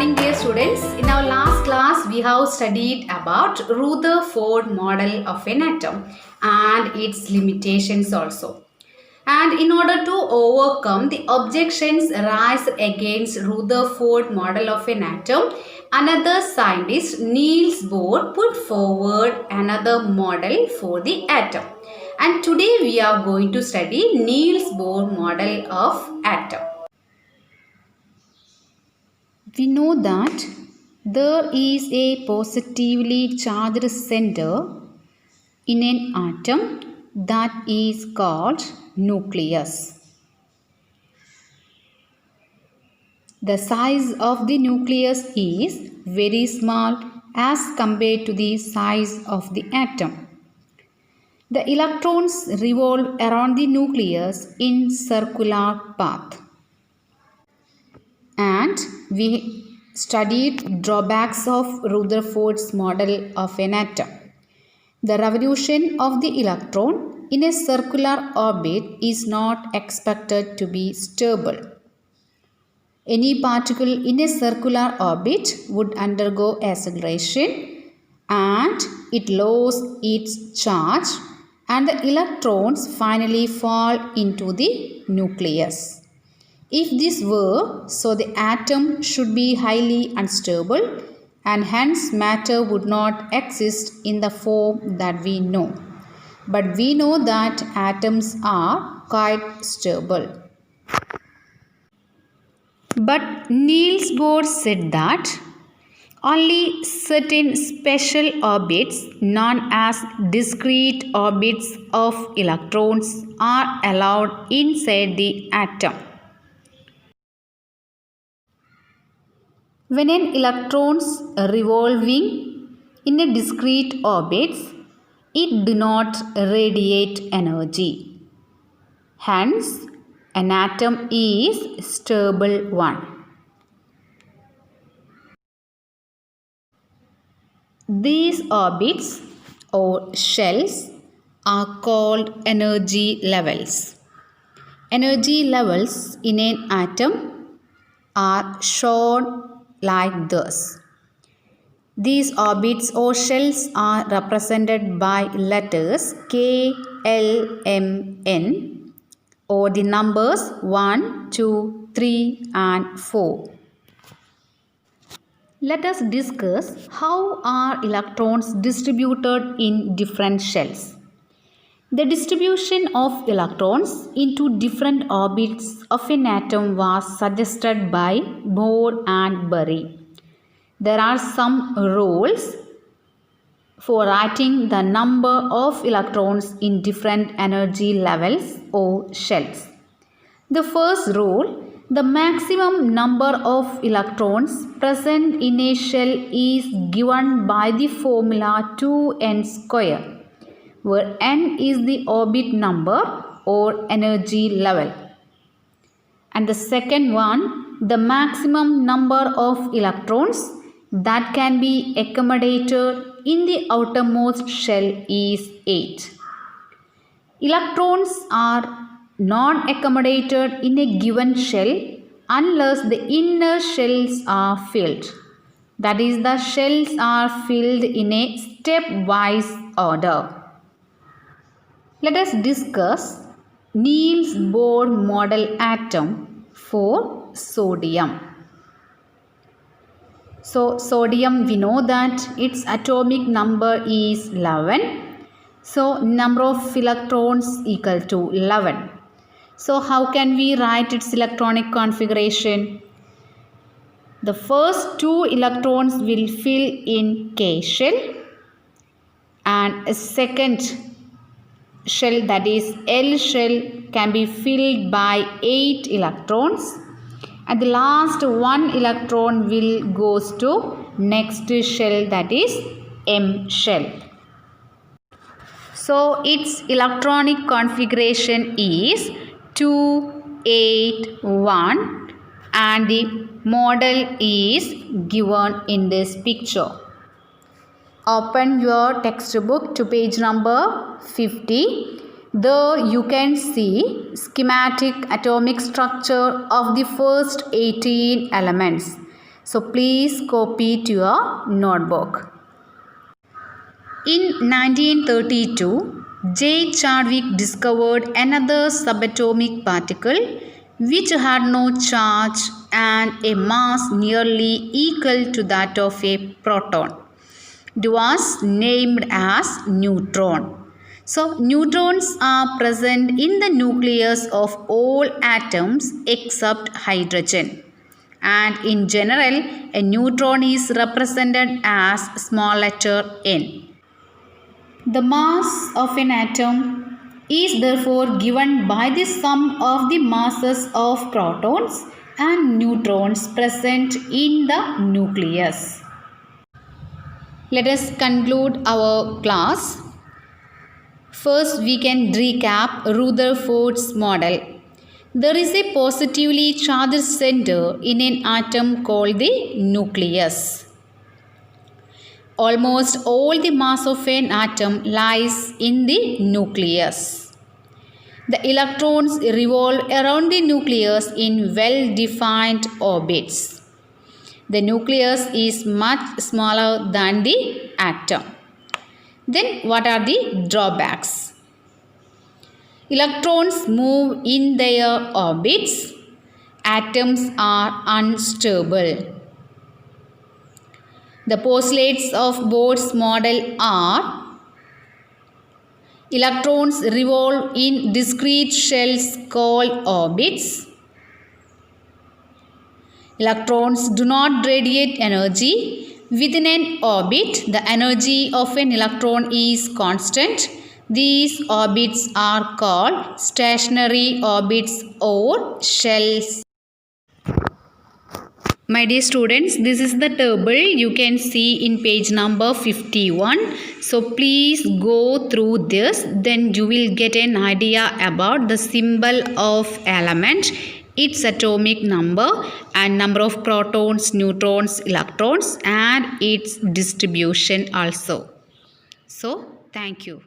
morning, dear students. In our last class, we have studied about Rutherford model of an atom and its limitations also. And in order to overcome the objections raised against Rutherford model of an atom, another scientist, Niels Bohr, put forward another model for the atom. And today we are going to study Niels Bohr model of atom. We know that there is a positively charged center in an atom that is called nucleus. The size of the nucleus is very small as compared to the size of the atom. The electrons revolve around the nucleus in circular path. And we studied drawbacks of Rutherford's model of an atom. The revolution of the electron in a circular orbit is not expected to be stable. Any particle in a circular orbit would undergo acceleration and it loses its charge and the electrons finally fall into the nucleus. If this were so, the atom should be highly unstable and hence matter would not exist in the form that we know. But we know that atoms are quite stable. But Niels Bohr said that only certain special orbits known as discrete orbits of electrons are allowed inside the atom. When an electron is revolving in a discrete orbit, it does not radiate energy. Hence, an atom is stable one. These orbits or shells are called energy levels. Energy levels in an atom are shown like this. These orbits or shells are represented by letters K, L, M, N or the numbers 1, 2, 3 and 4. Let us discuss how are electrons distributed in different shells. The distribution of electrons into different orbits of an atom was suggested by Bohr and Bury. There are some rules for writing the number of electrons in different energy levels or shells. The first rule, the maximum number of electrons present in a shell is given by the formula 2n square, where n is the orbit number or energy level. And the second one, the maximum number of electrons that can be accommodated in the outermost shell is 8. Electrons are not accommodated in a given shell unless the inner shells are filled. That is, the shells are filled in a stepwise order. Let us discuss Niels Bohr model atom for sodium. So, sodium, we know that its atomic number is 11. So, number of electrons equal to 11. So, how can we write its electronic configuration? The first two electrons will fill in K shell and a second shell, that is L shell, can be filled by 8 electrons and the last one electron will goes to next shell, that is M shell. So its electronic configuration is 2, 8, 1 and the model is given in this picture. Open your textbook to page number 50. There you can see schematic atomic structure of the first 18 elements. So please copy to your notebook. In 1932, J. Chadwick discovered another subatomic particle which had no charge and a mass nearly equal to that of a proton. It was named as neutron. So, neutrons are present in the nucleus of all atoms except hydrogen. And in general, a neutron is represented as small letter n. The mass of an atom is therefore given by the sum of the masses of protons and neutrons present in the nucleus. Let us conclude our class. First, we can recap Rutherford's model. There is a positively charged center in an atom called the nucleus. Almost all the mass of an atom lies in the nucleus. The electrons revolve around the nucleus in well-defined orbits. The nucleus is much smaller than the atom. Then what are the drawbacks? Electrons move in their orbits. Atoms are unstable. The postulates of Bohr's model are: electrons revolve in discrete shells called orbits. Electrons do not radiate energy. Within an orbit, the energy of an electron is constant. These orbits are called stationary orbits or shells. My dear students, this is the table you can see in page number 51. So please go through this, then you will get an idea about the symbol of element, its atomic number and number of protons, neutrons, electrons and its distribution also. So thank you.